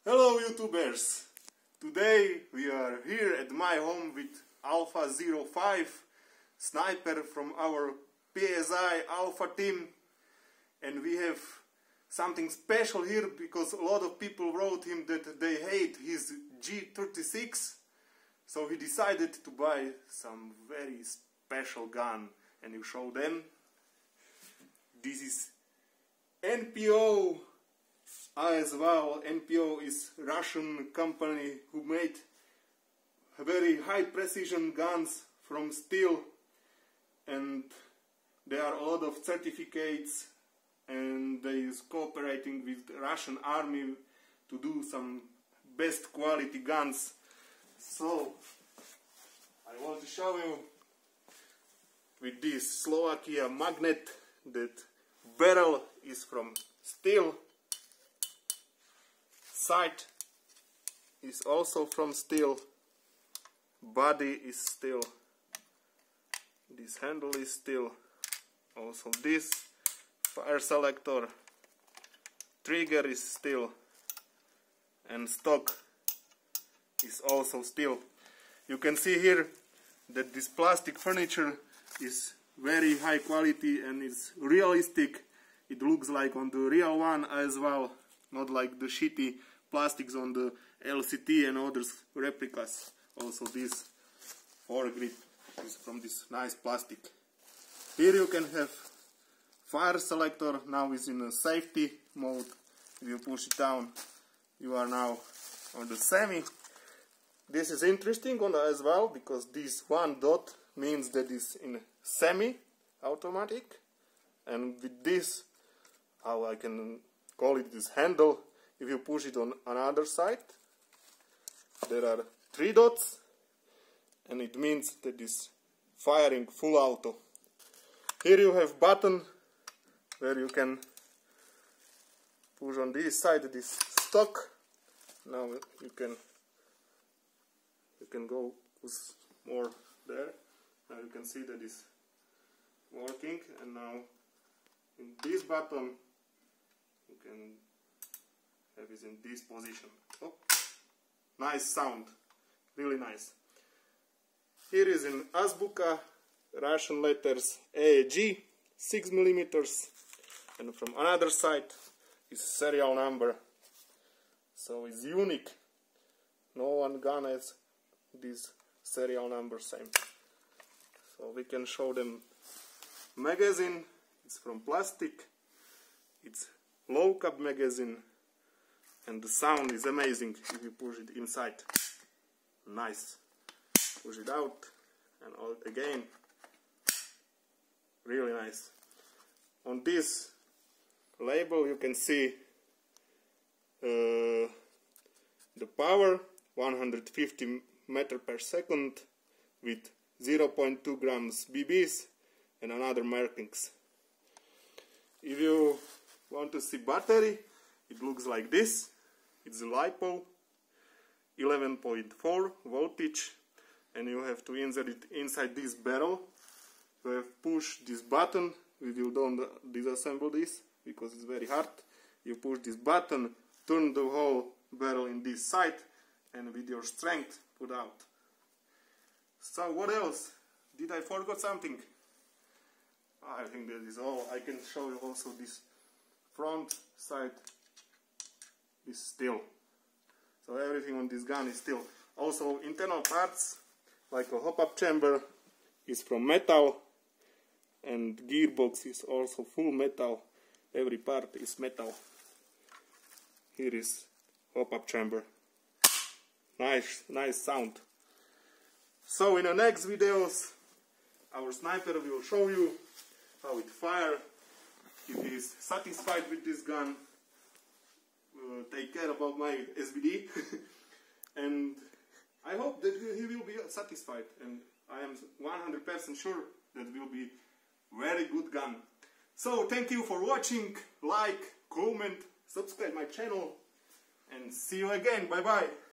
Hello YouTubers! Today we are here at my home with Alpha 05 sniper from our PSI Alpha team, and we have something special here because a lot of people wrote him that they hate his G36, so he decided to buy some very special gun, and you show them. This is NPO as well. NPO is Russian company who made very high precision guns from steel, and there are a lot of certificates, and they is cooperating with the Russian army to do some best quality guns. So I want to show you with this Slovakia magnet that barrel is from steel, sight is also from steel, body is steel, this handle is steel, also this fire selector, trigger is steel, and stock is also steel. You can see here that this plastic furniture is very high quality and it's realistic. It looks like on the real one as well, not like the shitty plastics on the LCT and others replicas. Also this foregrip is from this nice plastic. Here you can have fire selector. Now is in a safety mode. If you push it down, you are now on the semi. This is interesting one as well because this one dot means that it's in semi automatic, and with this, how I can call it, this handle, if you push it on another side, there are 3 dots, and it means that it's firing full auto. Here you have button where you can push on this side this stock. Now you can go with more there. Now you can see that it's working, and now in this button you can have it in this position. Oh, nice sound, really nice. Here is in Azbuka Russian letters AEG 6mm, and from another side is serial number, so it's unique. No one gun has this serial number same. So we can show them magazine. It's from plastic, it's low cap magazine, and the sound is amazing if you push it inside. Nice. Push it out and all again. Really nice. On this label you can see the power 150 meter per second with 0.2 grams BBs and another markings. If you want to see battery, it looks like this. It's a LiPo 11.4 voltage, and you have to insert it inside this barrel. You have to push this button. We will don't disassemble this because it's very hard. You push this button, turn the whole barrel in this side, and with your strength put out. So what else? Did I forget something? I think that is all. I can show you also this front side is steel. So everything on this gun is steel. Also internal parts like a hop-up chamber is from metal, and gearbox is also full metal. Every part is metal. Here is hop-up chamber. Nice sound. So in the next videos our sniper will show you how it fires. If he is satisfied with this gun, take care about my SBD and I hope that he will be satisfied, and I am 100% sure that will be very good gun. So thank you for watching. Like, comment, subscribe my channel, and see you again. Bye bye.